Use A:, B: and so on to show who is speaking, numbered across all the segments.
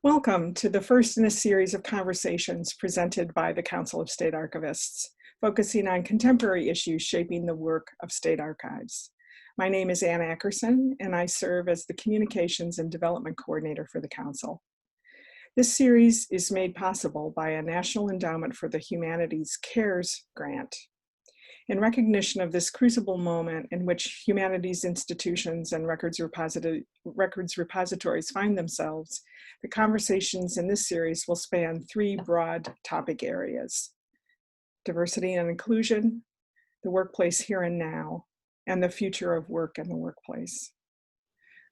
A: Welcome to the first in a series of conversations presented by the Council of State Archivists, focusing on contemporary issues shaping the work of state archives. My name is Ann Ackerson, and I serve as the Communications and Development Coordinator for the Council. This series is made possible by a National Endowment for the Humanities CARES grant. In recognition of this crucible moment in which humanities institutions and records repositories find themselves, the conversations in this series will span three broad topic areas: diversity and inclusion, the workplace here and now, and the future of work in the workplace.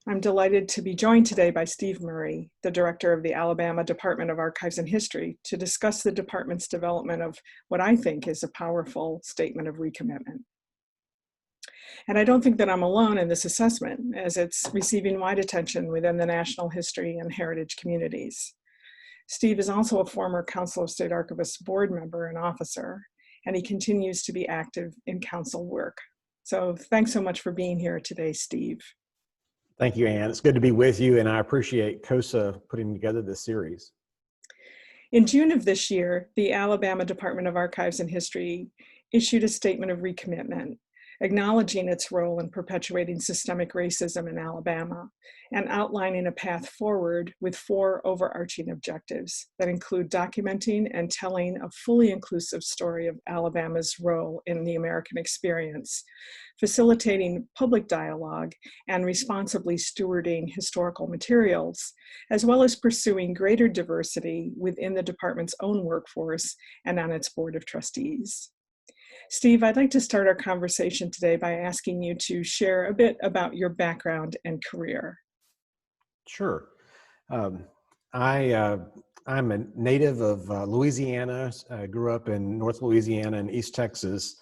A: I'm delighted to be joined today by Steve Murray, the director of the Alabama Department of Archives and History, to discuss the department's development of what I think is a powerful statement of recommitment. And I don't think that I'm alone in this assessment, as it's receiving wide attention within the national history and heritage communities. Steve is also a former Council of State Archivists board member and officer, and he continues to be active in council work. So thanks so much for being here today, Steve.
B: Thank you, Ann. It's good to be with you, and I appreciate COSA putting together this series.
A: In June of this year, the Alabama Department of Archives and History issued a statement of recommitment, acknowledging its role in perpetuating systemic racism in Alabama and outlining a path forward with four overarching objectives that include documenting and telling a fully inclusive story of Alabama's role in the American experience, facilitating public dialogue and responsibly stewarding historical materials, as well as pursuing greater diversity within the department's own workforce and on its board of trustees. Steve, I'd like to start our conversation today by asking you to share a bit about your background and career.
B: Sure. I'm a native of Louisiana. I grew up in North Louisiana and East Texas.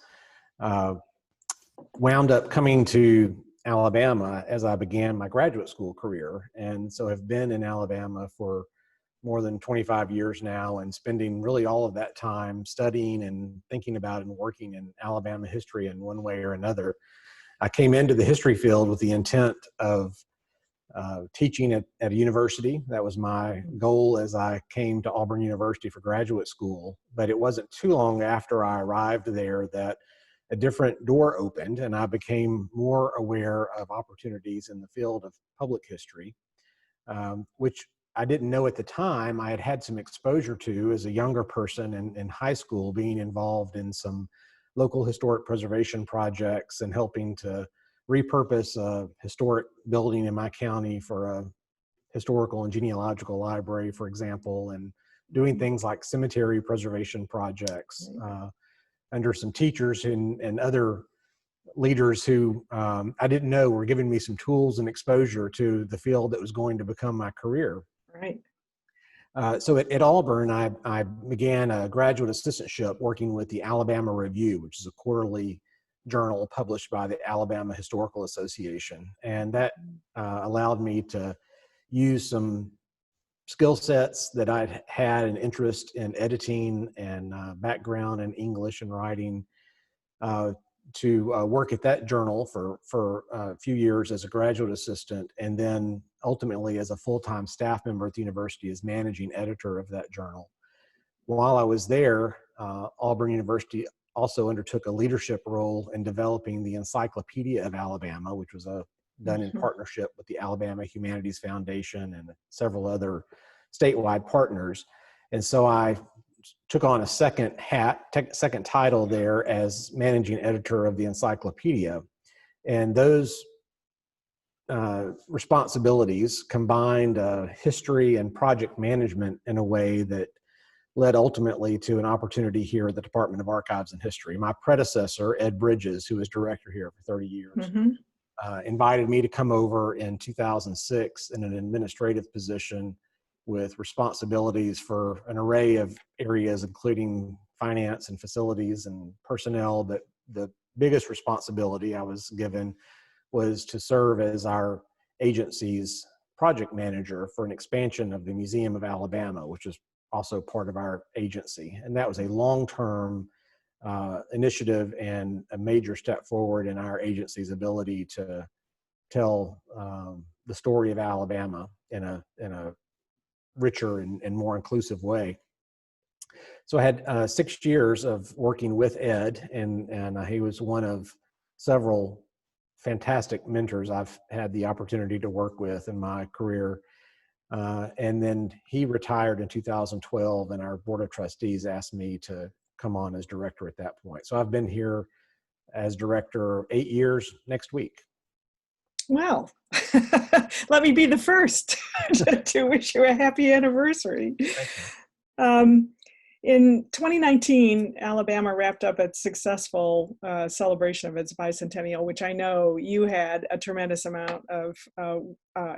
B: Wound up coming to Alabama as I began my graduate school career, and so have been in Alabama for more than 25 years now, and spending really all of that time studying and thinking about and working in Alabama history in one way or another. I came into the history field with the intent of teaching at a university. That was my goal as I came to Auburn University for graduate school. But it wasn't too long after I arrived there that a different door opened, and I became more aware of opportunities in the field of public history, which I didn't know at the time I had had some exposure to as a younger person in high school, being involved in some local historic preservation projects and helping to repurpose a historic building in my county for a historical and genealogical library, for example, and doing things like cemetery preservation projects under some teachers and other leaders who I didn't know were giving me some tools and exposure to the field that was going to become my career.
A: Right.
B: So at Auburn, I began a graduate assistantship working with the Alabama Review, which is a quarterly journal published by the Alabama Historical Association. And that allowed me to use some skill sets that I'd had an interest in editing and background in English and writing to work at that journal for a few years as a graduate assistant, and then ultimately as a full-time staff member at the university as managing editor of that journal. While I was there, Auburn University also undertook a leadership role in developing the Encyclopedia of Alabama, which was done in partnership with the Alabama Humanities Foundation and several other statewide partners. And so I took on a second title there as managing editor of the encyclopedia. And those responsibilities combined history and project management in a way that led ultimately to an opportunity here at the Department of Archives and History. My predecessor, Ed Bridges, who was director here for 30 years, invited me to come over in 2006 in an administrative position with responsibilities for an array of areas, including finance and facilities and personnel. But the biggest responsibility I was given was to serve as our agency's project manager for an expansion of the Museum of Alabama, which is also part of our agency. And that was a long-term initiative and a major step forward in our agency's ability to tell the story of Alabama in a richer and more inclusive way. So I had 6 years of working with Ed, and he was one of several fantastic mentors I've had the opportunity to work with in my career. And then he retired in 2012, and our board of trustees asked me to come on as director at that point. So I've been here as director 8 years next week.
A: Well, let me be the first to wish you a happy anniversary.
B: Thank you.
A: In 2019, Alabama wrapped up its successful celebration of its bicentennial, which I know you had a tremendous amount of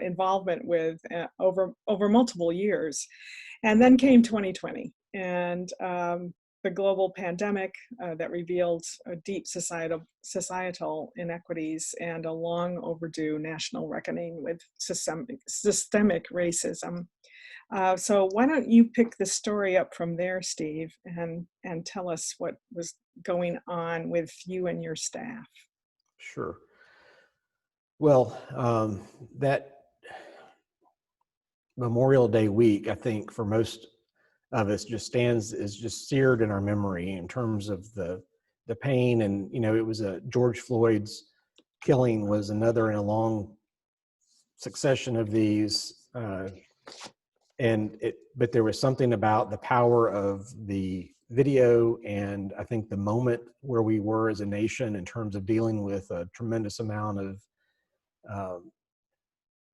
A: involvement with over multiple years. And then came 2020, and the global pandemic that revealed deep societal inequities and a long overdue national reckoning with systemic racism. So why don't you pick the story up from there, Steve, and tell us what was going on with you and your staff?
B: Sure. Well, that Memorial Day week, I think for most of us is just seared in our memory in terms of the pain. And, you know, it was George Floyd's killing was another in a long succession of these. But there was something about the power of the video, and I think the moment where we were as a nation in terms of dealing with a tremendous amount of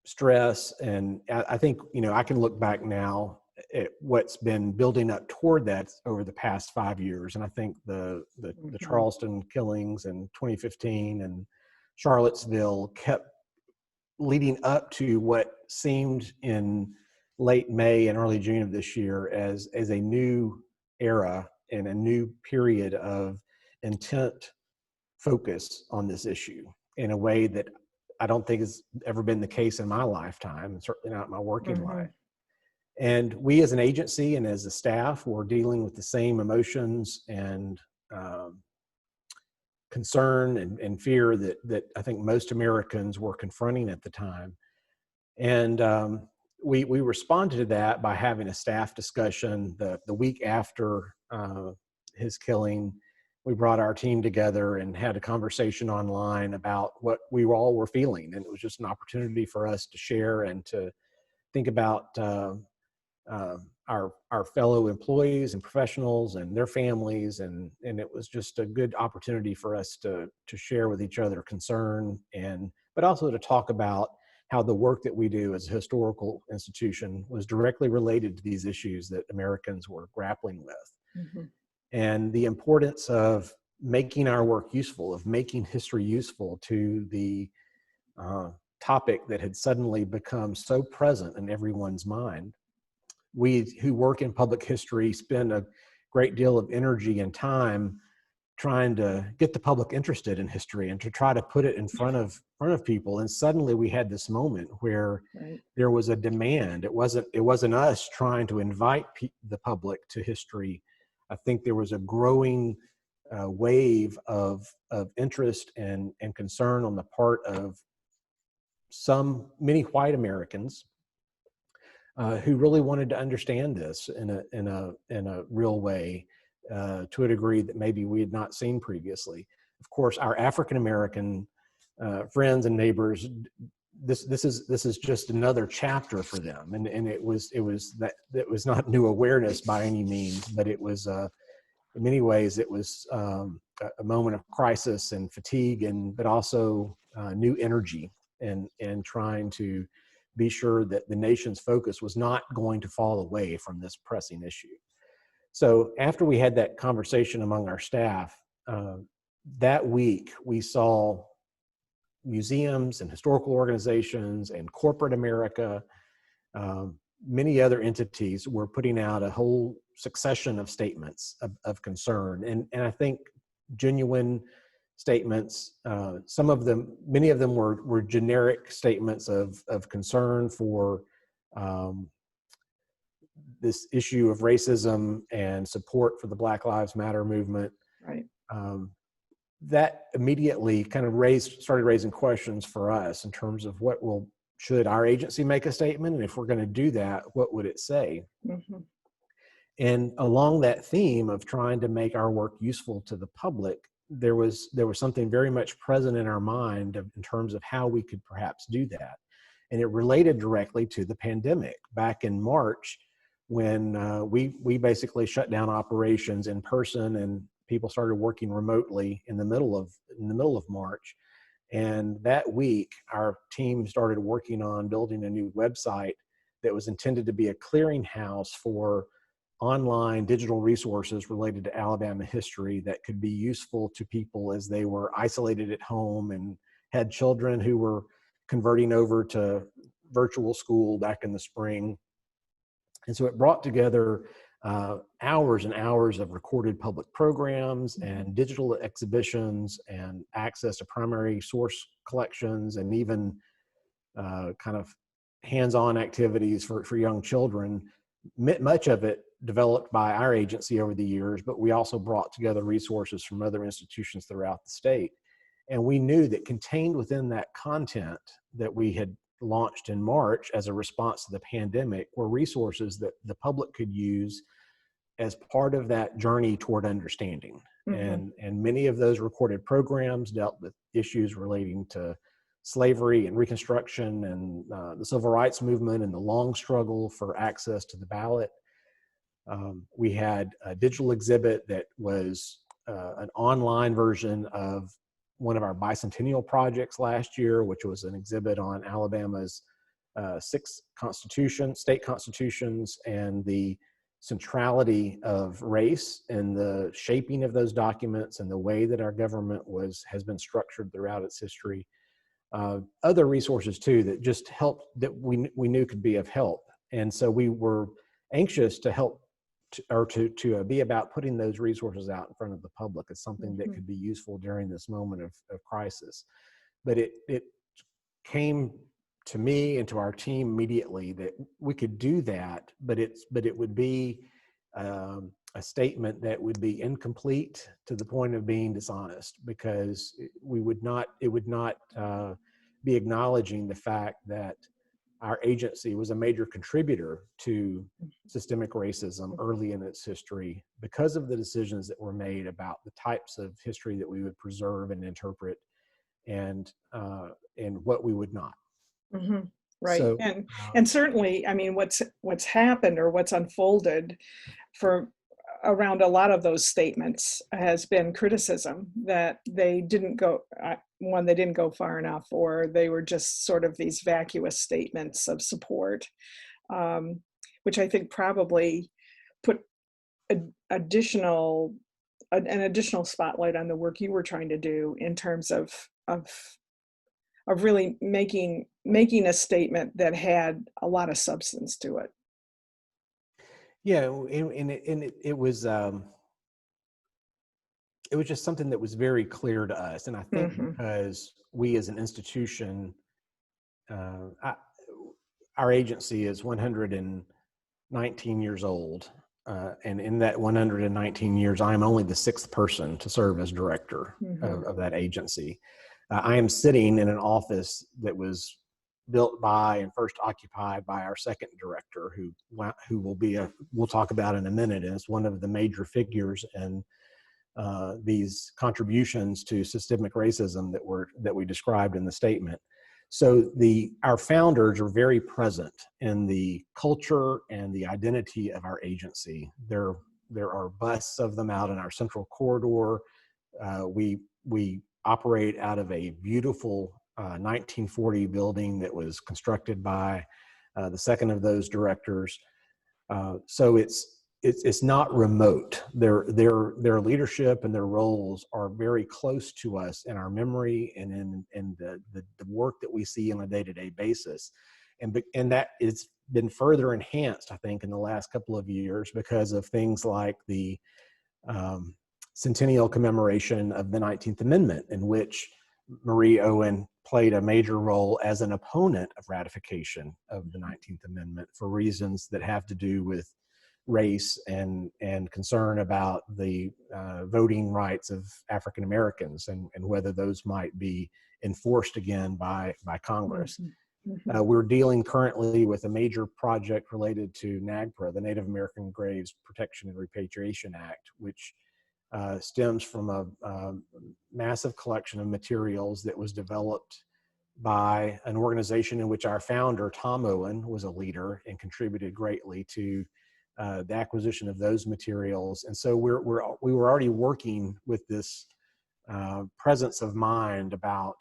B: stress. And I think, you know, I can look back now at what's been building up toward that over the past 5 years. And I think the Charleston killings in 2015 and Charlottesville kept leading up to what seemed in late May and early June of this year as a new era and a new period of intent focus on this issue in a way that I don't think has ever been the case in my lifetime, and certainly not in my working life. And we as an agency and as a staff were dealing with the same emotions and concern and fear that I think most Americans were confronting at the time. And we responded to that by having a staff discussion the week after his killing. We brought our team together and had a conversation online about what we all were feeling. And it was just an opportunity for us to share and to think about our fellow employees and professionals and their families. And it was just a good opportunity for us to share with each other concern, but also to talk about how the work that we do as a historical institution was directly related to these issues that Americans were grappling with. And the importance of making our work useful, of making history useful to the topic that had suddenly become so present in everyone's mind. We who work in public history spend a great deal of energy and time trying to get the public interested in history and to try to put it in front of people. And suddenly we had this moment where there was a demand. It wasn't us trying to invite the public to history. I think there was a growing wave of interest and concern on the part of many white Americans who really wanted to understand this in a real way, to a degree that maybe we had not seen previously. Of course, our African American friends and neighbors, this is just another chapter for them, and it was not new awareness by any means, but it was in many ways it was a moment of crisis and fatigue, but also new energy and trying to be sure that the nation's focus was not going to fall away from this pressing issue. So after we had that conversation among our staff, that week we saw museums and historical organizations and corporate America, many other entities were putting out a whole succession of statements of concern. And I think genuine statements, many of them were generic statements of concern for this issue of racism and support for the Black Lives Matter movement.
A: Right.
B: That immediately kind of started raising questions for us in terms of what will should our agency make a statement? And if we're going to do that, what would it say?
A: Mhm.
B: And along that theme of trying to make our work useful to the public, there was something very much present in our mind in terms of how we could perhaps do that. And it related directly to the pandemic. Back in March, when we basically shut down operations in person and people started working remotely in the middle of March. And that week, our team started working on building a new website that was intended to be a clearinghouse for online digital resources related to Alabama history that could be useful to people as they were isolated at home and had children who were converting over to virtual school back in the spring. And so it brought together hours and hours of recorded public programs and digital exhibitions and access to primary source collections and even kind of hands-on activities for young children. Much of it developed by our agency over the years, but we also brought together resources from other institutions throughout the state. And we knew that contained within that content that we had launched in March as a response to the pandemic were resources that the public could use as part of that journey toward understanding. And many of those recorded programs dealt with issues relating to slavery and Reconstruction and the Civil Rights Movement and the long struggle for access to the ballot. We had a digital exhibit that was an online version of one of our bicentennial projects last year, which was an exhibit on Alabama's 6 state constitutions and the centrality of race and the shaping of those documents and the way that our government has been structured throughout its history. Other resources too that just helped, that we knew could be of help. And so we were anxious to help to be about putting those resources out in front of the public as something that could be useful during this moment of crisis. But it came to me and to our team immediately that we could do that, but it would be a statement that would be incomplete to the point of being dishonest, because it would not be acknowledging the fact that our agency was a major contributor to systemic racism early in its history because of the decisions that were made about the types of history that we would preserve and interpret and what we would not.
A: Right.
B: So,
A: and certainly, I mean, what's happened or what's unfolded for around a lot of those statements has been criticism that they didn't go far enough, or they were just sort of these vacuous statements of support, which I think probably put an additional spotlight on the work you were trying to do in terms of really making a statement that had a lot of substance to it.
B: Yeah, and it was just something that was very clear to us, and I think because we as an institution, our agency is 119 years old, and in that 119 years, I am only the 6th person to serve as director of that agency. I am sitting in an office that was built by and first occupied by our 2nd director, who we'll talk about in a minute, and is one of the major figures in these contributions to systemic racism that we described in the statement. So our founders are very present in the culture and the identity of our agency. There are busts of them out in our central corridor. We operate out of a beautiful 1940 building that was constructed by the 2nd of those directors. So it's not remote. Their leadership and their roles are very close to us in our memory and in the work that we see on a day-to-day basis. And that it's been further enhanced, I think, in the last couple of years because of things like the centennial commemoration of the 19th Amendment, in which Marie Owen played a major role as an opponent of ratification of the 19th Amendment for reasons that have to do with race and concern about the voting rights of African Americans and whether those might be enforced again by Congress.
A: Mhm.
B: We're dealing currently with a major project related to NAGPRA, the Native American Graves Protection and Repatriation Act, which stems from a massive collection of materials that was developed by an organization in which our founder, Tom Owen, was a leader and contributed greatly to the acquisition of those materials. And so we were already working with this presence of mind about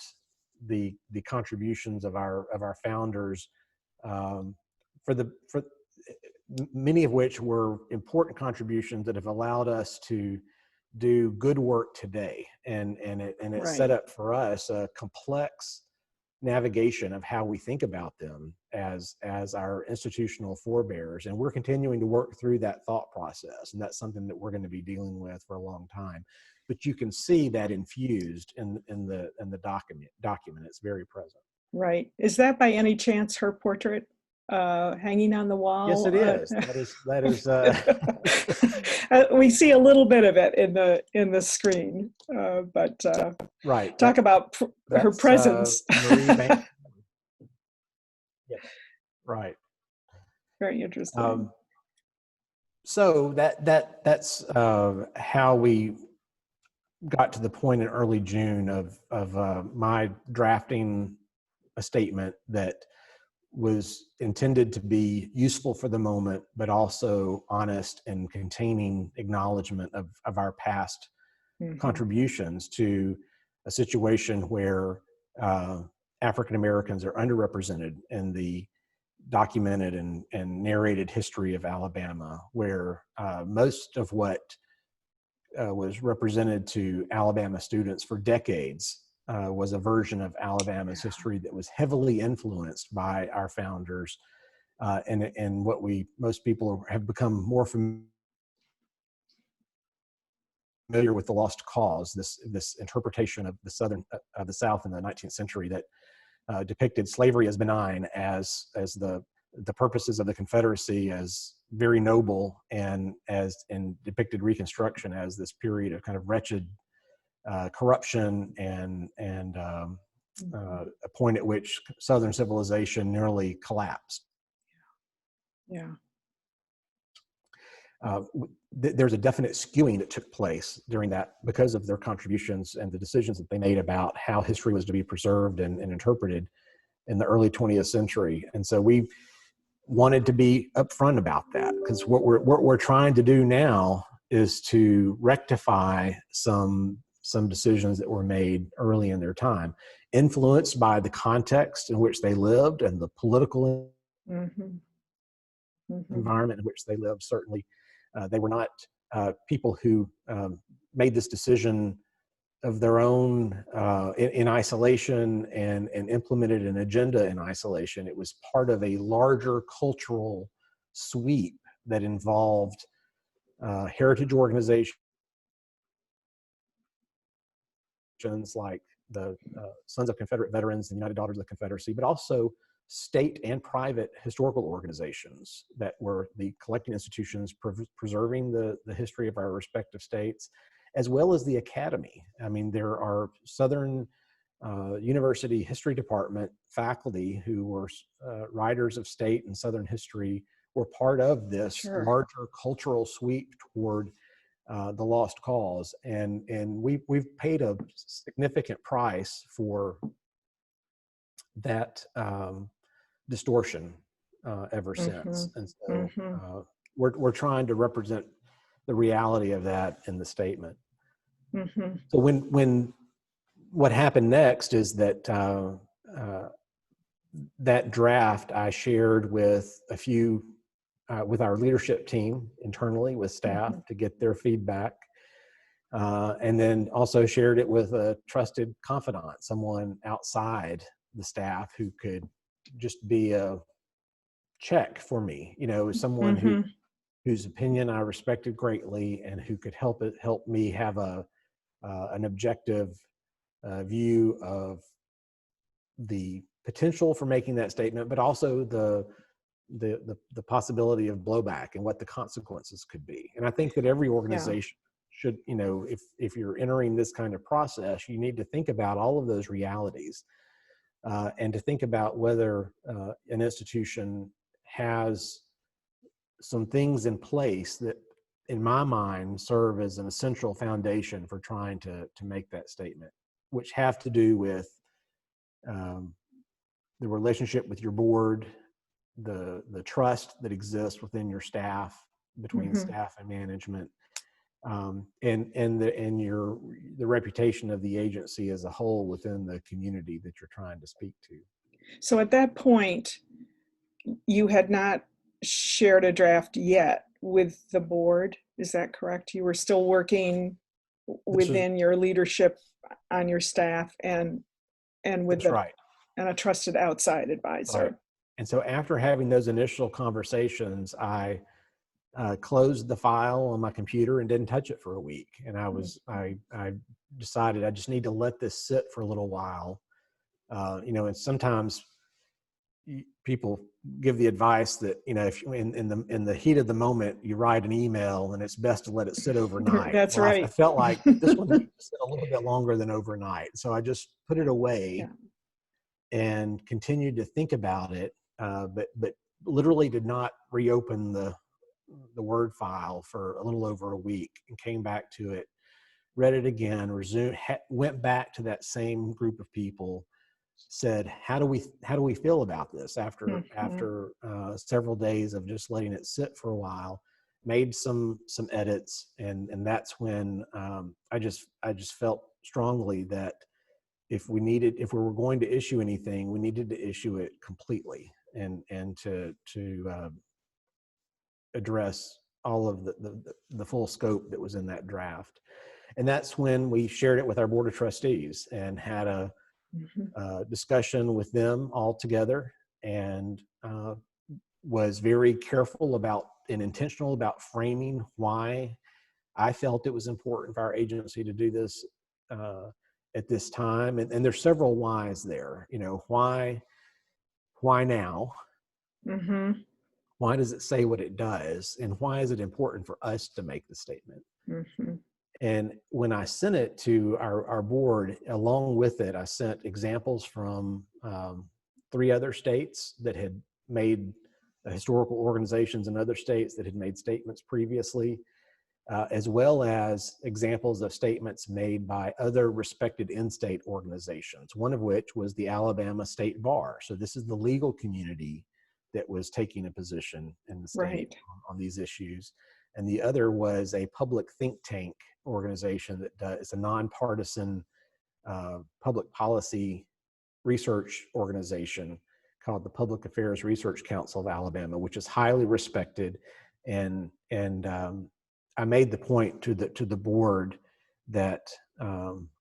B: the contributions of our founders, for many of which were important contributions that have allowed us to do good work today, and it set
A: Right.
B: up for us a complex navigation of how we think about them as our institutional forebears, and we're continuing to work through that thought process, and that's something that we're going to be dealing with for a long time. But you can see that infused in the document. It's very present.
A: Right. Is that by any chance her portrait hanging on the
B: Yes,
A: wall?
B: it is. That is.
A: We see a little bit of it in the screen, but
B: Right.
A: talk about her
B: That's
A: presence.
B: Marie Bank. Yes. Right.
A: Very interesting.
B: So that's how we got to the point in early June of my drafting a statement that was intended to be useful for the moment, but also honest and containing acknowledgement of our past
A: Mhm.
B: contributions to a situation where African Americans are underrepresented in the documented and narrated history of Alabama, where most of what was represented to Alabama students for decades was a version of Alabama's history that was heavily influenced by our founders, and what most people have become more familiar with, the lost cause, this interpretation of the South in the 19th century that depicted slavery as benign, as the purposes of the Confederacy as very noble, and depicted Reconstruction as this period of kind of wretched corruption and a point at which Southern civilization nearly collapsed.
A: Yeah.
B: There's a definite skewing that took place during that because of their contributions and the decisions that they made about how history was to be preserved and interpreted in the early 20th century. And so we wanted to be upfront about that, because what we're trying to do now is to rectify some decisions that were made early in their time, influenced by the context in which they lived and the political
A: Mm-hmm. Mm-hmm.
B: environment in which they lived. Certainly, they were not people who made this decision of their own in isolation and implemented an agenda in isolation. It was part of a larger cultural sweep that involved heritage organizations like the Sons of Confederate Veterans and United Daughters of the Confederacy, but also state and private historical organizations that were the collecting institutions preserving the history of our respective states, as well as the academy. I mean, there are Southern University History Department faculty who were writers of state and Southern history, were part of this
A: Sure.
B: larger cultural sweep toward the lost cause, and we've paid a significant price for that distortion ever since. And so we're trying to represent the reality of that in the statement.
A: Mm-hmm.
B: So when what happened next is that that draft I shared with a few with our leadership team internally, with staff, to get their feedback, and then also shared it with a trusted confidant, someone outside the staff who could just be a check for me, someone whose opinion I respected greatly, and who could help me have an objective view of the potential for making that statement, but also the possibility of blowback and what the consequences could be. And I think that every organization should, if you're entering this kind of process, you need to think about all of those realities. and to think about whether an institution has some things in place that, in my mind, serve as an essential foundation for trying to make that statement, which have to do with the relationship with your board, the trust that exists within your staff, between staff and management, and the reputation of the agency as a whole within the community that you're trying to speak to.
A: So at that point, you had not shared a draft yet with the board, is that correct? You were still working within your leadership on your staff and with
B: That's right.
A: And a trusted outside advisor.
B: Right. And so after having those initial conversations, I closed the file on my computer and didn't touch it for a week. And I decided I just need to let this sit for a little while. And sometimes people give the advice that, if in the heat of the moment, you write an email and it's best to let it sit overnight.
A: That's right.
B: I felt like this one needed to sit a little bit longer than overnight. So I just put it away and continued to think about it, but literally did not reopen the Word file for a little over a week, and came back to it, read it again, went back to that same group of people, said, how do we feel about this after several days of just letting it sit for a while, made some edits, and that's when I just felt strongly that if we were going to issue anything, we needed to issue it completely and to address all of the full scope that was in that draft. And that's when we shared it with our board of trustees and had a discussion with them all together, and was very careful about and intentional about framing why I felt it was important for our agency to do this at this time. And there's several whys there. Why now? Why does it say what it does? And why is it important for us to make the statement? And when I sent it to our board, along with it, I sent examples from 3 other states that had made historical organizations in other states that had made statements previously, as well as examples of statements made by other respected in-state organizations, one of which was the Alabama State Bar. So this is the legal community that was taking a position in the state on these issues. And the other was a public think tank organization that is a nonpartisan public policy research organization called the Public Affairs Research Council of Alabama, which is highly respected. And I made the point to the board that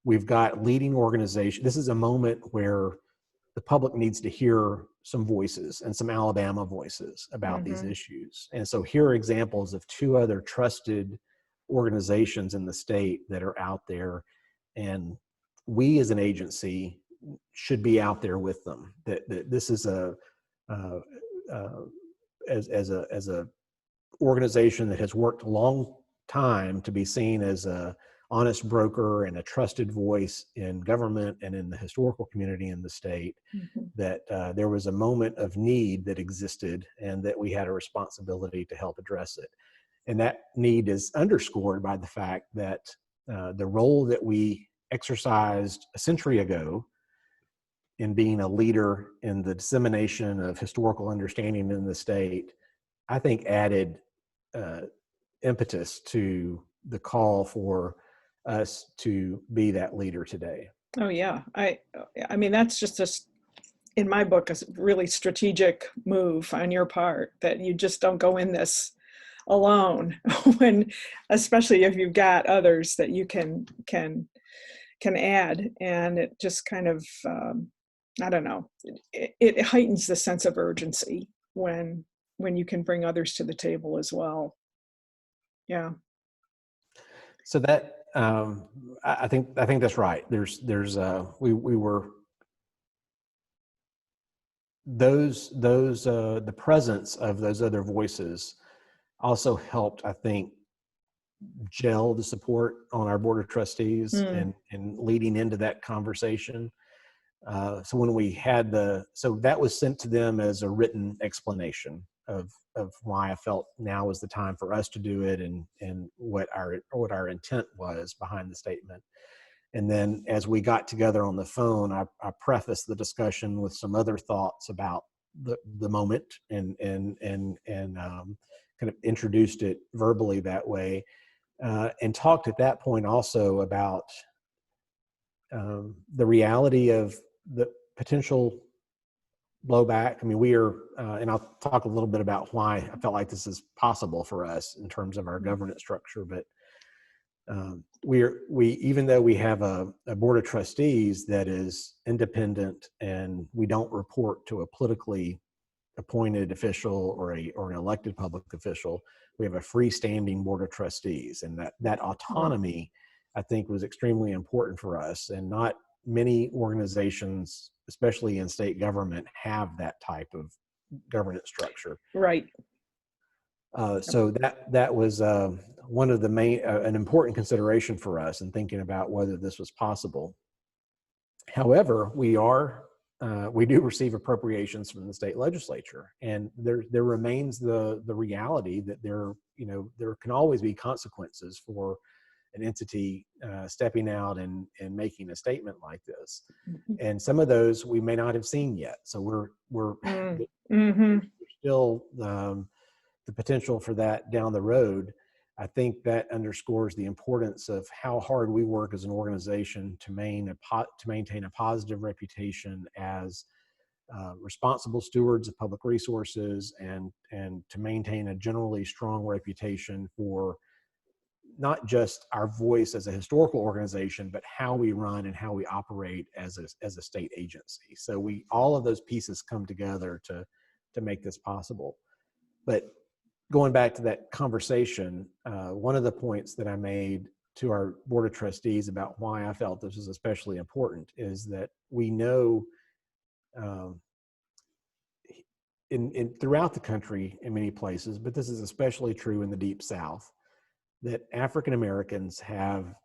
B: we've got leading organizations. This is a moment where the public needs to hear some voices and some Alabama voices about these issues. And so here are examples of 2 other trusted organizations in the state that are out there. And we as an agency should be out there with them. That this is as a organization that has worked a long time to be seen as a honest broker and a trusted voice in government and in the historical community in the state, that there was a moment of need that existed and that we had a responsibility to help address it. And that need is underscored by the fact that the role that we exercised a century ago in being a leader in the dissemination of historical understanding in the state, I think added impetus to the call for us to be that leader today.
A: Oh yeah, I mean that's just in my book a really strategic move on your part, that you just don't go in this alone when, especially if you've got others that you can add, and it just kind of I don't know, it heightens the sense of urgency when you can bring others to the table as well. Yeah.
B: So that I think that's right. We were the presence of those other voices also helped, I think, gel the support on our board of trustees and leading into that conversation. So when we had so that was sent to them as a written explanation of why I felt now was the time for us to do it, and what our intent was behind the statement. And then as we got together on the phone, I prefaced the discussion with some other thoughts about the moment, and kind of introduced it verbally that way, and talked at that point also about the reality of the potential blowback. I mean, we are, and I'll talk a little bit about why I felt like this is possible for us in terms of our governance structure. But we even though we have a board of trustees that is independent, and we don't report to a politically appointed official or an elected public official, we have a freestanding board of trustees, and that autonomy, I think, was extremely important for us. And not many organizations, especially in state government, have that type of governance structure.
A: Right.
B: So that was one of the main, an important consideration for us in thinking about whether this was possible. However, we do receive appropriations from the state legislature, and there remains the reality that there can always be consequences for an entity stepping out and making a statement like this. And some of those we may not have seen yet. So we're still the potential for that down the road. I think that underscores the importance of how hard we work as an organization to maintain a positive reputation as responsible stewards of public resources, and to maintain a generally strong reputation for not just our voice as a historical organization, but how we run and how we operate as a state agency. So all of those pieces come together to make this possible. But going back to that conversation, one of the points that I made to our board of trustees about why I felt this was especially important is that we know throughout the country in many places, but this is especially true in the Deep South, that African Americans have,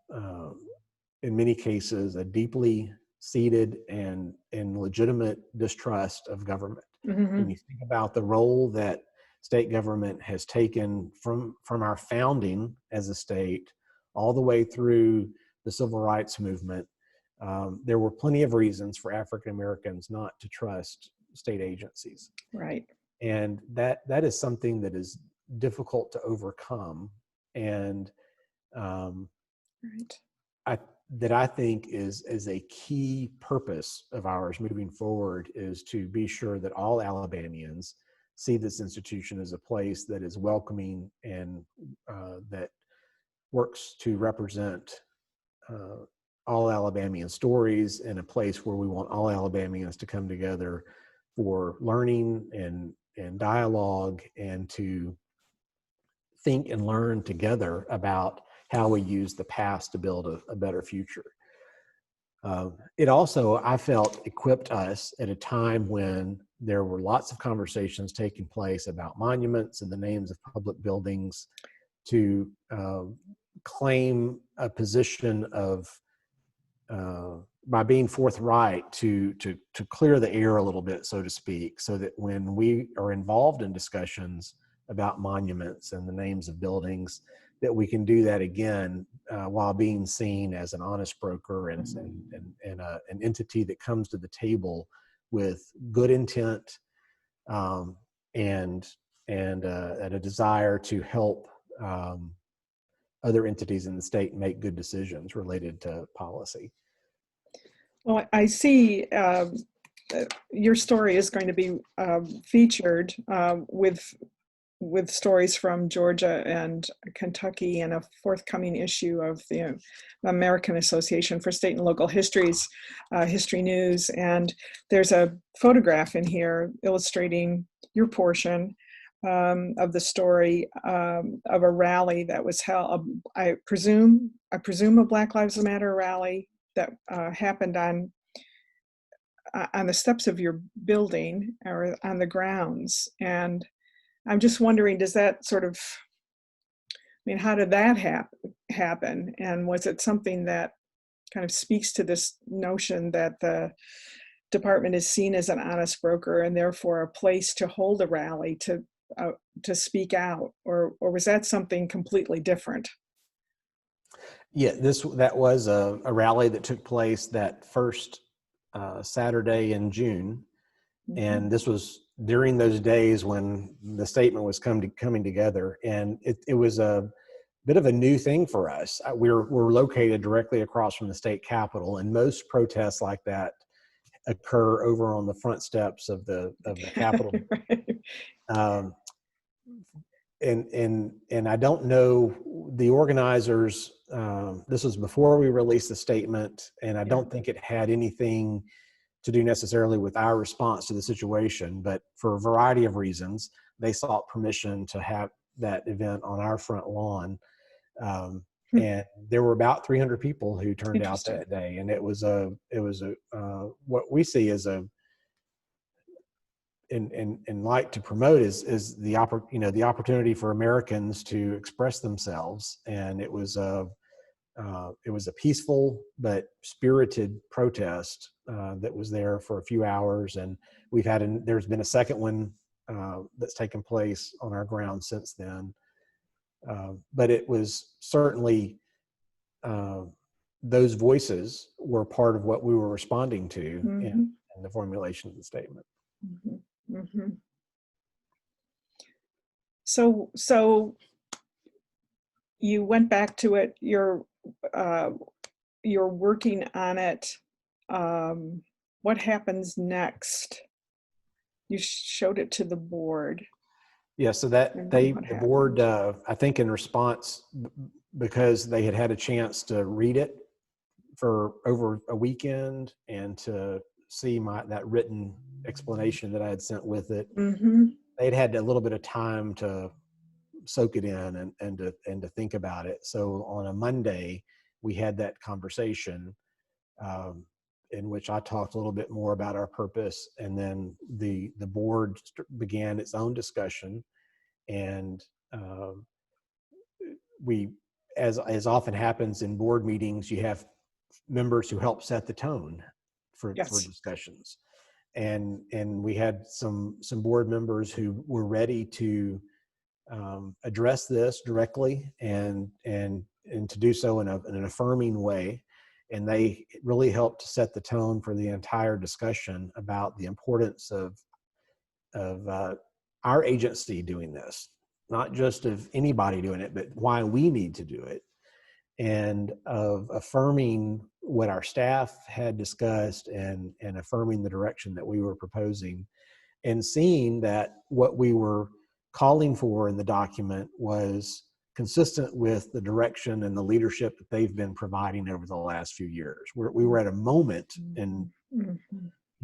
B: in many cases, a deeply seated and legitimate distrust of government. When you think about the role that state government has taken from our founding as a state all the way through the civil rights movement, there were plenty of reasons for African Americans not to trust state agencies.
A: Right.
B: And that is something that is difficult to overcome, and that I think is a key purpose of ours moving forward, is to be sure that all Alabamians see this institution as a place that is welcoming and that works to represent all Alabamian stories, and a place where we want all Alabamians to come together for learning and dialogue, and to think and learn together about how we use the past to build a better future. It also, I felt, equipped us at a time when there were lots of conversations taking place about monuments and the names of public buildings, to claim a position of, by being forthright, to clear the air a little bit, so to speak, so that when we are involved in discussions about monuments and the names of buildings, that we can do that again while being seen as an honest broker and an entity that comes to the table with good intent, and a desire to help other entities in the state make good decisions related to policy.
A: Well, I see your story is going to be featured with stories from Georgia and Kentucky in a forthcoming issue of the American Association for State and Local Histories, History News. And there's a photograph in here illustrating your portion of the story of a rally that was held, I presume a Black Lives Matter rally that happened on the steps of your building or on the grounds. And I'm just wondering, does that sort of, how did that happen? And was it something that kind of speaks to this notion that the department is seen as an honest broker and therefore a place to hold a rally to speak out, or was that something completely different?
B: Yeah, that was a rally that took place that first Saturday in June, and this was during those days when the statement was coming together, and it was a bit of a new thing for us. We're located directly across from the state capitol, and most protests like that occur over on the front steps of the capitol.
A: Right.
B: And I don't know the organizers. This was before we released the statement, and I don't think it had anything to do necessarily with our response to the situation, but for a variety of reasons, they sought permission to have that event on our front lawn. And there were about 300 people who turned out that day, and it was what we see as and like to promote is the opportunity for Americans to express themselves, and it was a peaceful but spirited protest that was there for a few hours, and there's been a second one that's taken place on our ground since then. But it was certainly those voices were part of what we were responding to in the formulation of the statement.
A: So you went back to it. You're working on it. What happens next? You showed it to the board.
B: Yeah, so the board, I think in response, because they had a chance to read it for over a weekend and to see that written explanation that I had sent with it, they'd had a little bit of time to soak it in and to think about it. So on a Monday, we had that conversation in which I talked a little bit more about our purpose, and then the board began its own discussion, and we, as often happens in board meetings, you have members who help set the tone for discussions, and we had some board members who were ready to address this directly and to do so in an affirming way. And they really helped to set the tone for the entire discussion about the importance of our agency doing this, not just of anybody doing it, but why we need to do it, and of affirming what our staff had discussed and affirming the direction that we were proposing, and seeing that what we were calling for in the document was consistent with the direction and the leadership that they've been providing over the last few years. We were at a moment in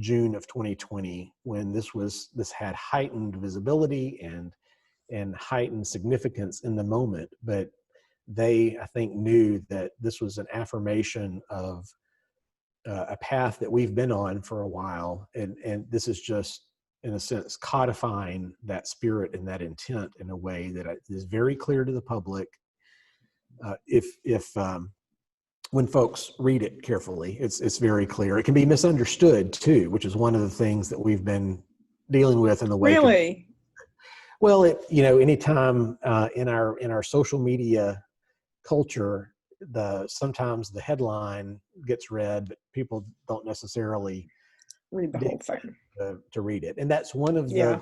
B: June of 2020 when this had heightened visibility and heightened significance in the moment, but they, I think, knew that this was an affirmation of a path that we've been on for a while, and this is just, in a sense, codifying that spirit and that intent in a way that is very clear to the public. When folks read it carefully, it's very clear. It can be misunderstood too, which is one of the things that we've been dealing with in the wake.
A: Really?
B: Well, anytime in our social media culture, sometimes the headline gets read, but people don't necessarily
A: read the whole thing
B: to read it. And that's one of the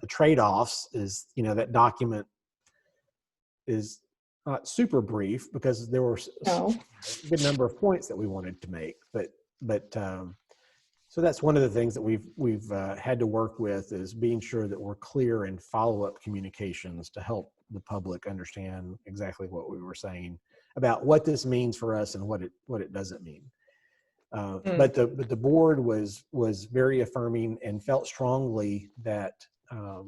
B: trade-offs is, that document is not super brief because there were a good number of points that we wanted to make, but so that's one of the things that we've had to work with, is being sure that we're clear in follow-up communications to help the public understand exactly what we were saying about what this means for us and what it doesn't mean. But the board was very affirming and felt strongly that I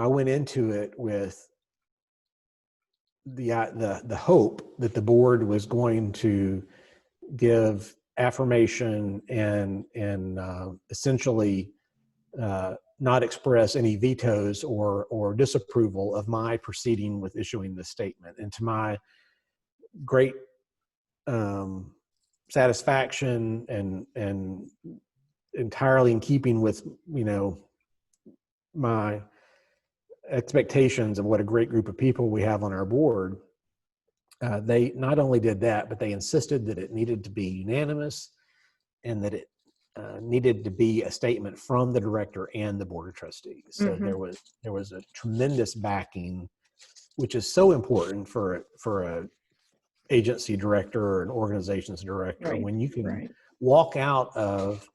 B: went into it with the hope that the board was going to give affirmation and essentially not express any vetoes or disapproval of my proceeding with issuing this statement. And to my great satisfaction and entirely in keeping with, my expectations of what a great group of people we have on our board, they not only did that, but they insisted that it needed to be unanimous and that it needed to be a statement from the director and the board of trustees. So there was a tremendous backing, which is so important for a agency director or an organization's director.
A: Right.
B: When you can walk out of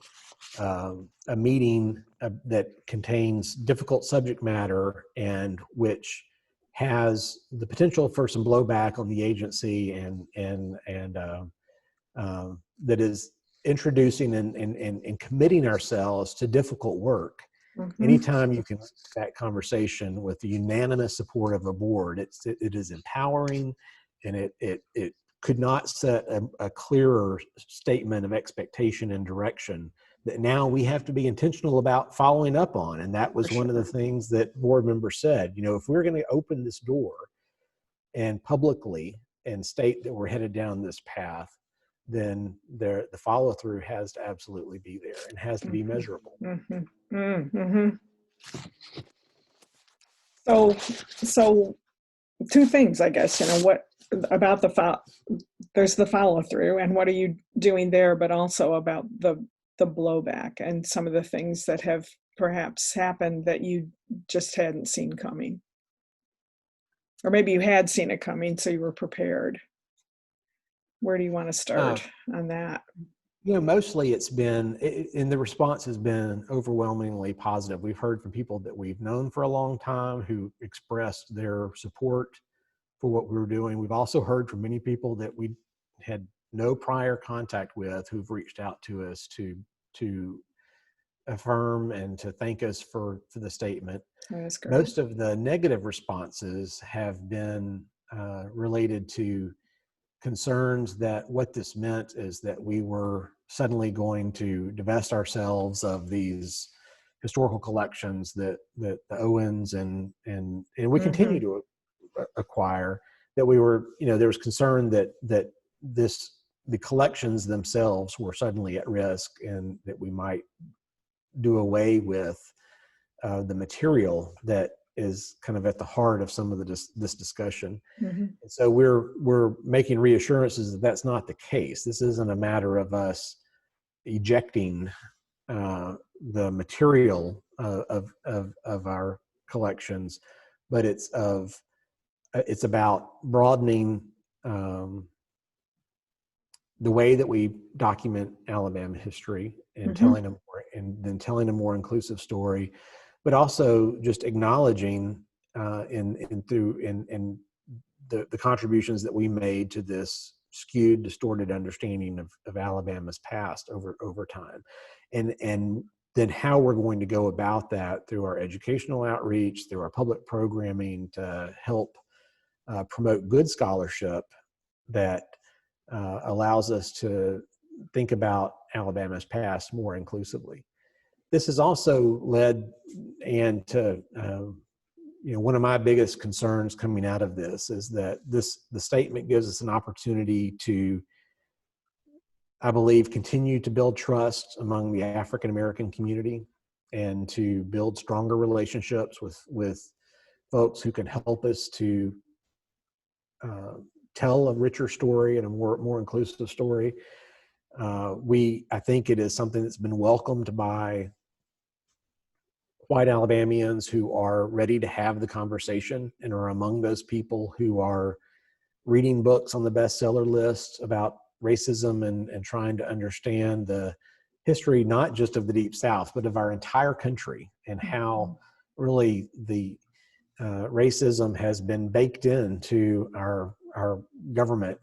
B: a meeting that contains difficult subject matter and which has the potential for some blowback on the agency and that is introducing and committing ourselves to difficult work. Anytime you can have that conversation with the unanimous support of a board, it is empowering, and it could not set a clearer statement of expectation and direction that now we have to be intentional about following up on. And that was one of the things that board members said, if we're going to open this door and publicly and state that we're headed down this path, then the follow through has to absolutely be there and has to be measurable.
A: So two things, I guess, what about there's the follow through and what are you doing there, but also about the blowback and some of the things that have perhaps happened that you just hadn't seen coming. Or maybe you had seen it coming, so you were prepared. Where do you want to start on that?
B: Mostly it's been, and the response has been overwhelmingly positive. We've heard from people that we've known for a long time who expressed their support for what we were doing. We've also heard from many people that we had no prior contact with who've reached out to us to affirm and to thank us for the statement.
A: That's great.
B: Most of the negative responses have been related to concerns that what this meant is that we were suddenly going to divest ourselves of these historical collections that the Owens and we continue to acquire, that we were, there was concern that the collections themselves were suddenly at risk and that we might do away with the material that is kind of at the heart of some of this discussion. And so we're making reassurances that that's not the case. This isn't a matter of us ejecting the material of our collections, but it's about broadening the way that we document Alabama history and telling a more inclusive story, but also just acknowledging the contributions that we made to this skewed, distorted understanding of Alabama's past over time, and then how we're going to go about that through our educational outreach, through our public programming to help promote good scholarship that allows us to think about Alabama's past more inclusively. This has also led and to one of my biggest concerns coming out of this is that the statement gives us an opportunity to, I believe, continue to build trust among the African American community and to build stronger relationships with folks who can help us to tell a richer story and a more inclusive story. I think it is something that's been welcomed by white Alabamians who are ready to have the conversation and are among those people who are reading books on the bestseller list about racism and trying to understand the history, not just of the Deep South, but of our entire country and how really the racism has been baked into our government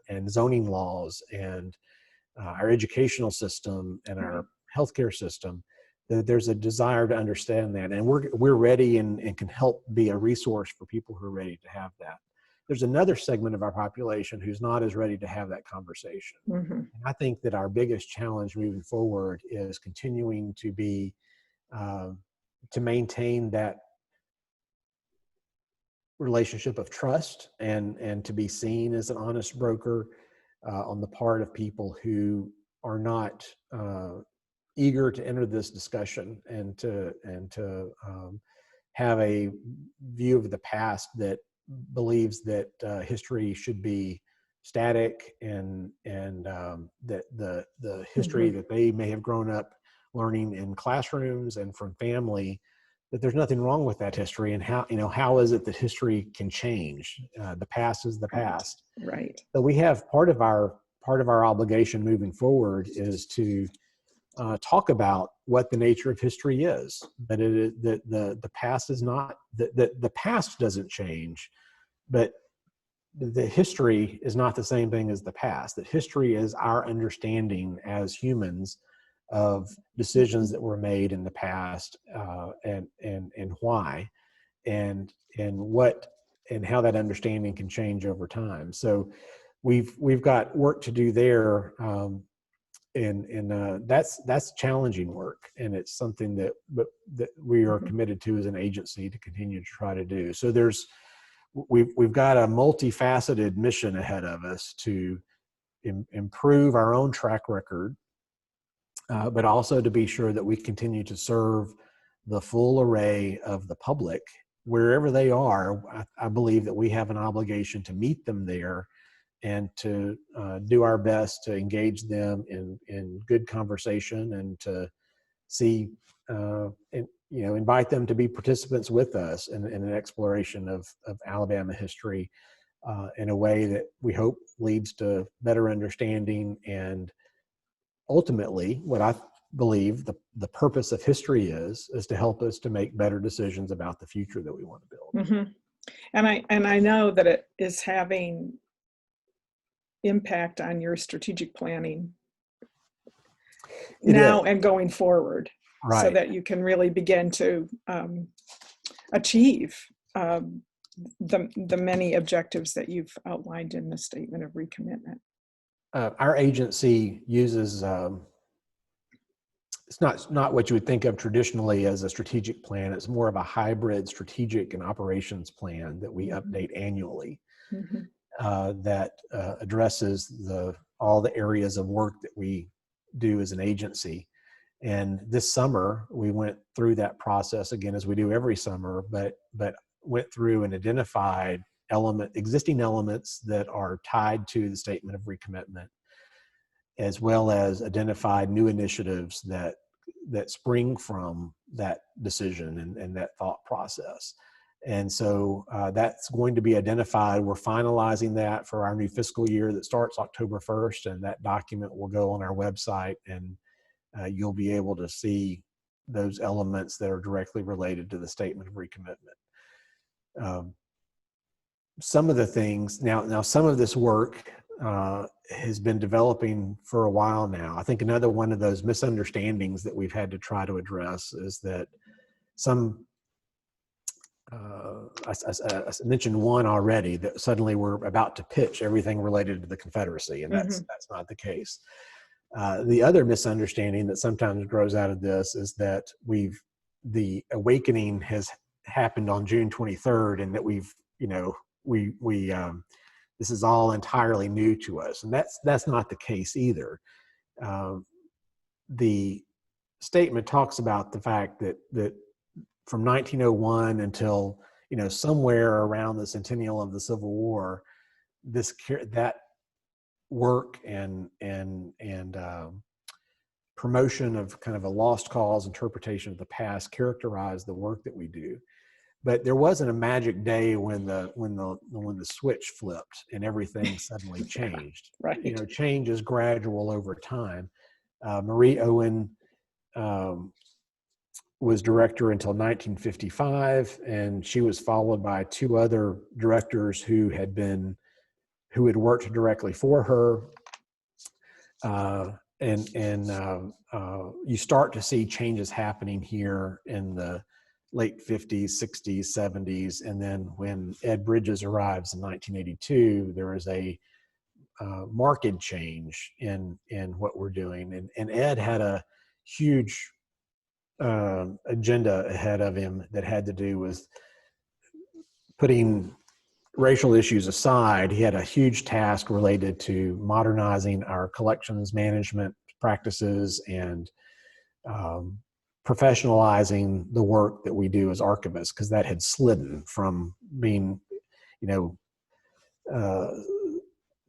B: and zoning laws and our educational system and our healthcare system. There's a desire to understand that, and we're ready and can help be a resource for people who are ready to have that. There's another segment of our population who's not as ready to have that conversation. And I think that our biggest challenge moving forward is continuing to be to maintain that relationship of trust and to be seen as an honest broker, on the part of people who are not eager to enter this discussion and to have a view of the past that believes that history should be static, and that the history that they may have grown up learning in classrooms and from family, that there's nothing wrong with that history, and how is it that history can change? The past is the past.
A: Right.
B: So we have part of our obligation moving forward is to talk about what the nature of history is. That the past is not the past doesn't change, but the history is not the same thing as the past. That history is our understanding as humans of decisions that were made in the past, and why, and what, and how that understanding can change over time. So we've got work to do there, and that's challenging work, and it's something that we are committed to as an agency to continue to try to do. So we've got a multifaceted mission ahead of us to improve our own track record, but also to be sure that we continue to serve the full array of the public wherever they are. I believe that we have an obligation to meet them there and to do our best to engage them in good conversation, and to see, invite them to be participants with us in an exploration of Alabama history in a way that we hope leads to better understanding, and ultimately, what I believe the purpose of history is to help us to make better decisions about the future that we want to build.
A: Mm-hmm. And I know that it is having impact on your strategic planning now and going forward,
B: right,
A: so that you can really begin to achieve the many objectives that you've outlined in the Statement of Recommitment.
B: Our agency uses it's not what you would think of traditionally as a strategic plan. It's more of a hybrid strategic and operations plan that we update annually.
A: Mm-hmm.
B: That addresses all the areas of work that we do as an agency. And this summer, we went through that process again, as we do every summer, but went through and identified existing elements that are tied to the Statement of Recommitment, as well as identified new initiatives that spring from that decision and that thought process. And so that's going to be identified. We're finalizing that for our new fiscal year that starts October 1st, and that document will go on our website, and you'll be able to see those elements that are directly related to the Statement of Recommitment. Some of the things, now some of this work has been developing for a while now. I think another one of those misunderstandings that we've had to try to address is that I mentioned one already, that suddenly we're about to pitch everything related to the Confederacy, and that's not the case. The other misunderstanding that sometimes grows out of this is that the awakening has happened on June 23rd, and that this is all entirely new to us, and that's not the case either. The statement talks about the fact that from 1901 until somewhere around the centennial of the Civil War, that work and promotion of kind of a lost cause interpretation of the past characterize the work that we do. But there wasn't a magic day when the switch flipped and everything suddenly changed.
A: Right.
B: Change is gradual over time. Marie Owen was director until 1955, and she was followed by two other directors who had worked directly for her. You start to see changes happening here in the late 50s, 60s, 70s, and then when Ed Bridges arrives in 1982, there is a marked change in what we're doing. And Ed had a huge agenda ahead of him that had to do with putting racial issues aside, he had a huge task related to modernizing our collections management practices and professionalizing the work that we do as archivists, because that had slidden from being, you know,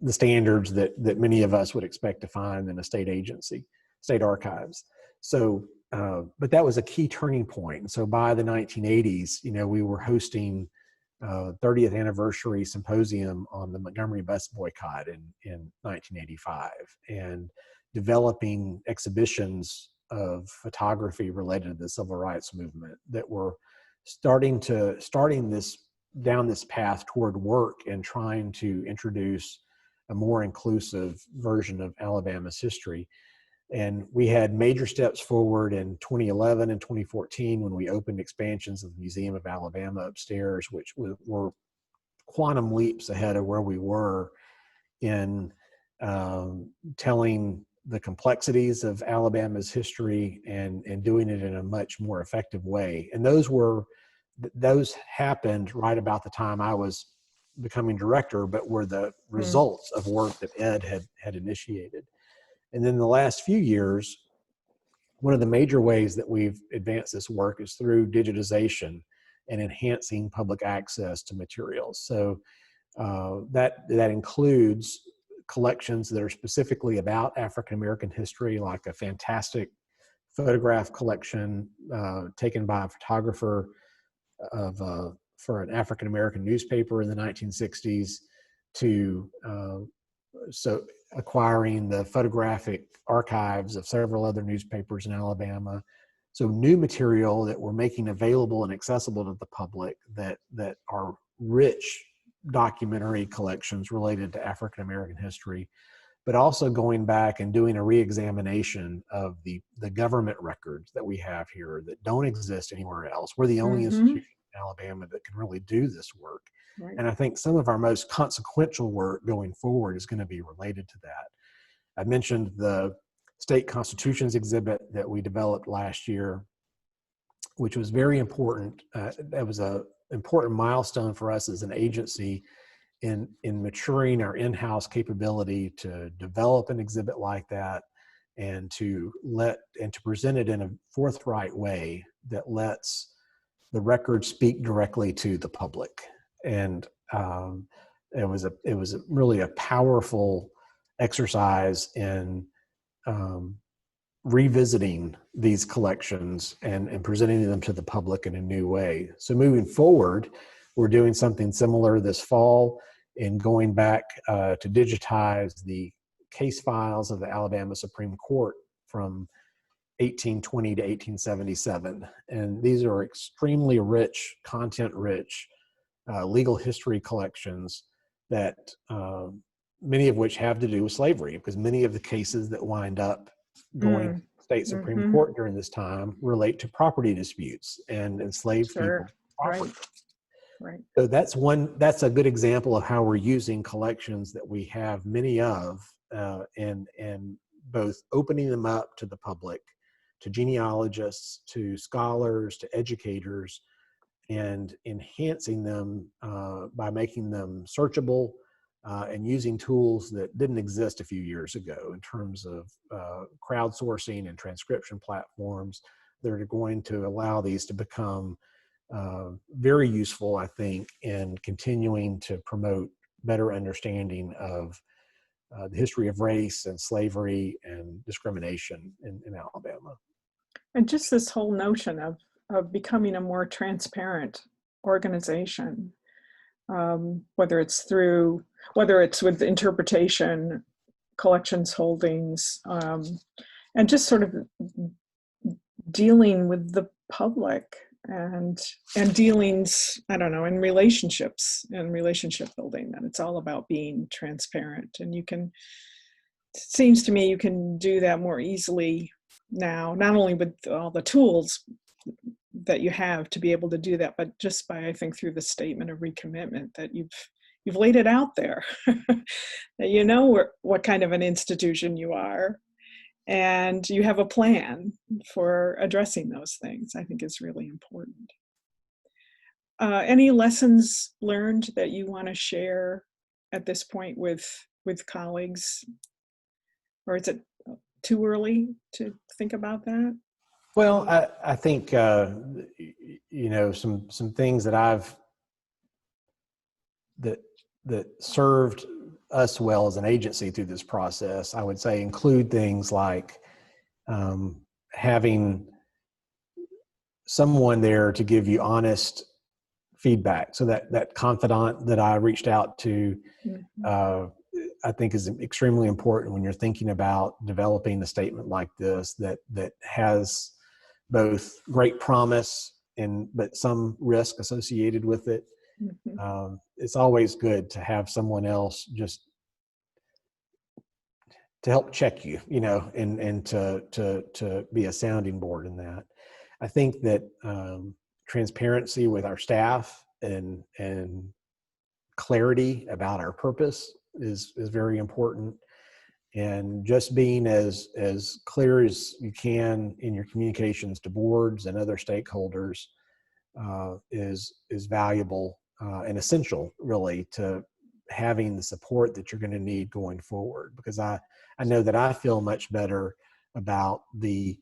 B: the standards that many of us would expect to find in a state agency, state archives. So, but that was a key turning point. And so by the 1980s, you know, we were hosting 30th anniversary symposium on the Montgomery bus boycott in 1985, and developing exhibitions of photography related to the civil rights movement that were starting this down this path toward work and trying to introduce a more inclusive version of Alabama's history. And we had major steps forward in 2011 and 2014 when we opened expansions of the Museum of Alabama upstairs, which were quantum leaps ahead of where we were in telling the complexities of Alabama's history and doing it in a much more effective way. And those happened right about the time I was becoming director, but were the results of work that Ed had initiated. And then the last few years, one of the major ways that we've advanced this work is through digitization and enhancing public access to materials. So that includes collections that are specifically about African American history, like a fantastic photograph collection taken by a photographer for an African American newspaper in the 1960s, to so acquiring the photographic archives of several other newspapers in Alabama. So new material that we're making available and accessible to the public that are rich documentary collections related to African American history, but also going back and doing a reexamination of the government records that we have here that don't exist anywhere else. We're the only institution in Alabama that can really do this work. Right. And I think some of our most consequential work going forward is going to be related to that. I mentioned the State Constitutions exhibit that we developed last year, which was very important. That was an important milestone for us as an agency in maturing our in-house capability to develop an exhibit like that, and to present it in a forthright way that lets the record speak directly to the public. And it was really a powerful exercise in revisiting these collections and presenting them to the public in a new way. So moving forward, we're doing something similar this fall in going back to digitize the case files of the Alabama Supreme Court from 1820 to 1877. And these are extremely rich, content-rich legal history collections that many of which have to do with slavery, because many of the cases that wind up going to the state Supreme Court during this time relate to property disputes and enslaved people. Property.
A: Right.
B: So that's a good example of how we're using collections that we have many of, and both opening them up to the public, to genealogists, to scholars, to educators, and enhancing them by making them searchable and using tools that didn't exist a few years ago in terms of crowdsourcing and transcription platforms that are going to allow these to become very useful, I think, in continuing to promote better understanding of the history of race and slavery and discrimination in Alabama.
A: And just this whole notion of becoming a more transparent organization, whether it's with interpretation, collections, holdings, and just sort of dealing with the public and dealings, I don't know, in relationships and relationship building, that it's all about being transparent. And it seems to me you can do that more easily now, not only with all the tools that you have to be able to do that, but just by, I think, through the Statement of Recommitment, that you've laid it out there, that you know what kind of an institution you are, and you have a plan for addressing those things. I think is really important. Any lessons learned that you want to share at this point with colleagues? Or is it too early to think about that?
B: Well, I think, you know, some things that that served us well as an agency through this process, I would say include things like having someone there to give you honest feedback. So that confidant that I reached out to, I think is extremely important when you're thinking about developing a statement like this that has both great promise but some risk associated with it. It's always good to have someone else just to help check you, you know, and to be a sounding board in that. I think that transparency with our staff and clarity about our purpose is very important. And just being as clear as you can in your communications to boards and other stakeholders is valuable and essential, really, to having the support that you're going to need going forward. Because I know that I feel much better about the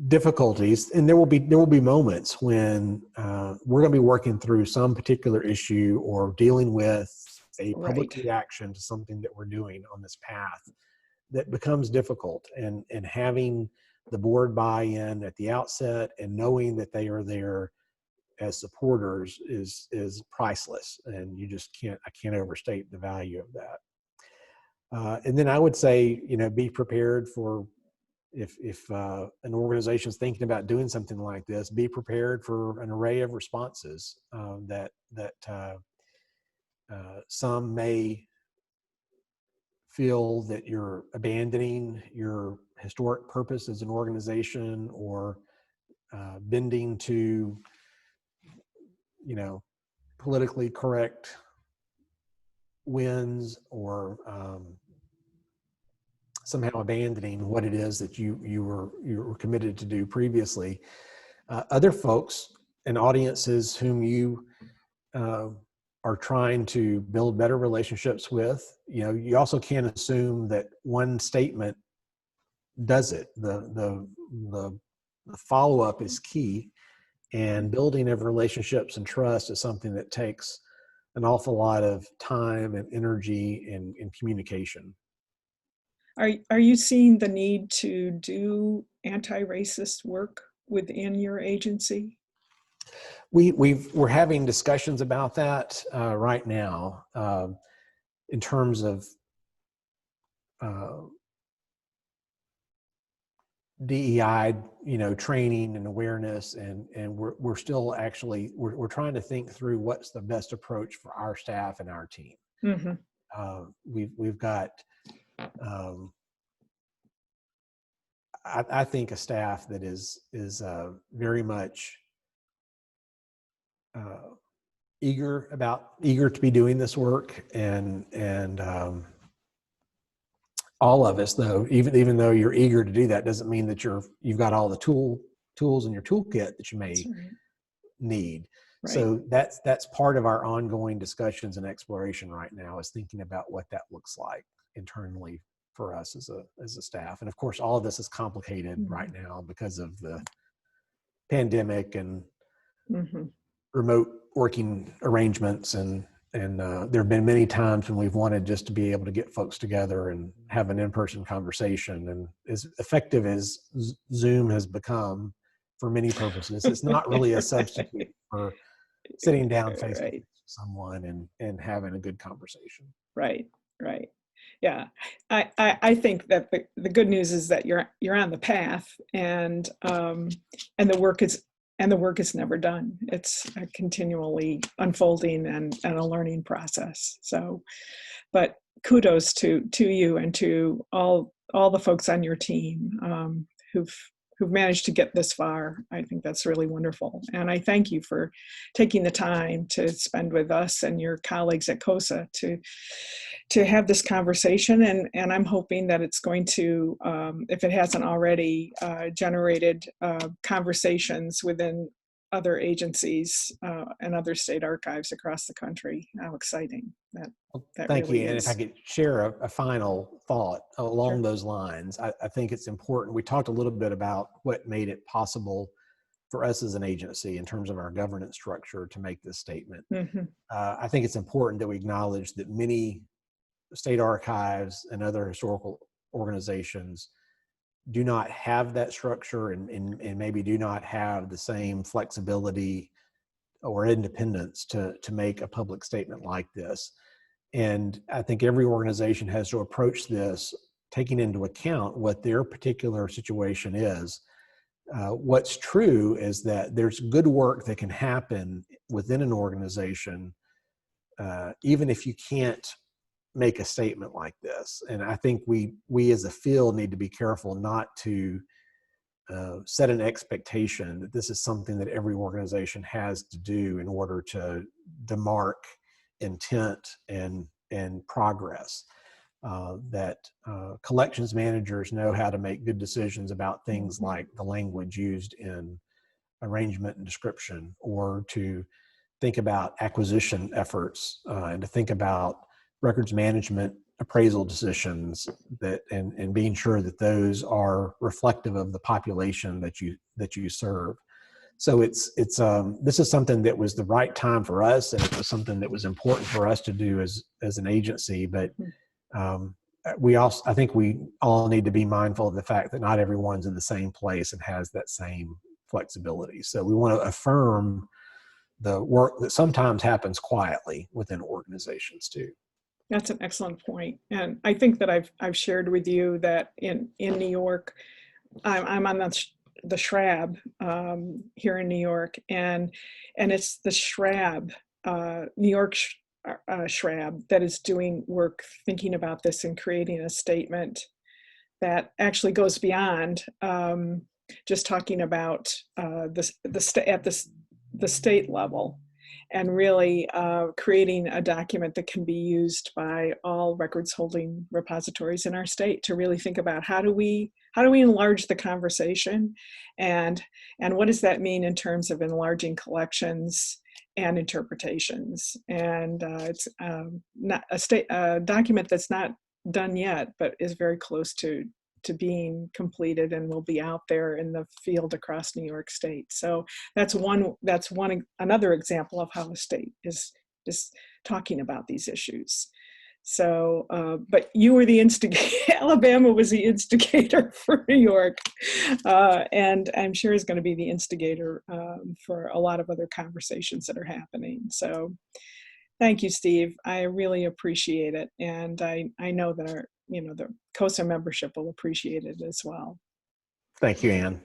B: difficulties, and there will be moments when we're going to be working through some particular issue or dealing with a public reaction to something that we're doing on this path that becomes difficult, and having the board buy-in at the outset and knowing that they are there as supporters is priceless, and I can't overstate the value of that. And then I would say, you know, be prepared for if an organization is thinking about doing something like this, be prepared for an array of responses that some may feel that you're abandoning your historic purpose as an organization, or bending to, you know, politically correct wins, or somehow abandoning what it is that you were committed to do previously. Other folks and audiences whom you are trying to build better relationships with, you know, you also can't assume that one statement does it. The follow-up is key, and building of relationships and trust is something that takes an awful lot of time and energy and communication.
A: Are you seeing the need to do anti-racist work within your agency?
B: We're having discussions about that right now in terms of DEI, you know, training and awareness, and we're still actually we're trying to think through what's the best approach for our staff and our team. We've got I think a staff that is very much eager to be doing this work, and all of us, though, even though you're eager to do that, doesn't mean that you've got all the tools in your toolkit that you may need. Right. So that's part of our ongoing discussions and exploration right now, is thinking about what that looks like internally for us as a staff. And of course, all of this is complicated right now because of the pandemic and remote working arrangements, and there have been many times when we've wanted just to be able to get folks together and have an in-person conversation. And as effective as Zoom has become for many purposes, it's not really a substitute for sitting down face to face with someone and having a good conversation.
A: Right. Yeah, I think that the good news is that you're on the path, and the work is never done. It's continually unfolding and a learning process. So, but kudos to you and to all the folks on your team who've managed to get this far. I think that's really wonderful. And I thank you for taking the time to spend with us and your colleagues at COSA to have this conversation. And I'm hoping that it's going to, if it hasn't already, generated conversations within other agencies and other state archives across the country. How exciting that
B: Thank
A: really
B: you. And if I
A: is.
B: could share a final thought along
A: Sure.
B: those lines, I think it's important. We talked a little bit about what made it possible for us as an agency in terms of our governance structure to make this statement.
A: Mm-hmm.
B: I think it's important that we acknowledge that many state archives and other historical organizations do not have that structure and maybe do not have the same flexibility or independence to make a public statement like this. And I think every organization has to approach this taking into account what their particular situation is. What's true is that there's good work that can happen within an organization, even if you can't make a statement like this. And I think we as a field need to be careful not to set an expectation that this is something that every organization has to do in order to demark intent and progress. That collections managers know how to make good decisions about things like the language used in arrangement and description, or to think about acquisition efforts and to think about records management appraisal decisions, that and being sure that those are reflective of the population that you serve. So this is something that was the right time for us, and it was something that was important for us to do as an agency. But I think we all need to be mindful of the fact that not everyone's in the same place and has that same flexibility. So we want to affirm the work that sometimes happens quietly within organizations too.
A: That's an excellent point. And I think that I've shared with you that in New York, I'm on the SHRAB here in New York, and it's the SHRAB, New York SHRAB, that is doing work thinking about this and creating a statement that actually goes beyond just talking about the state level, and really creating a document that can be used by all records holding repositories in our state to really think about how do we enlarge the conversation, and what does that mean in terms of enlarging collections and interpretations. And it's not a document that's not done yet, but is very close to being completed and will be out there in the field across New York State. So that's another example of how a state is talking about these issues. So, but you were the instigator. Alabama was the instigator for New York, and I'm sure is going to be the instigator for a lot of other conversations that are happening. So, thank you, Steve. I really appreciate it, and I know that the COSA membership will appreciate it as well.
B: Thank you, Anne.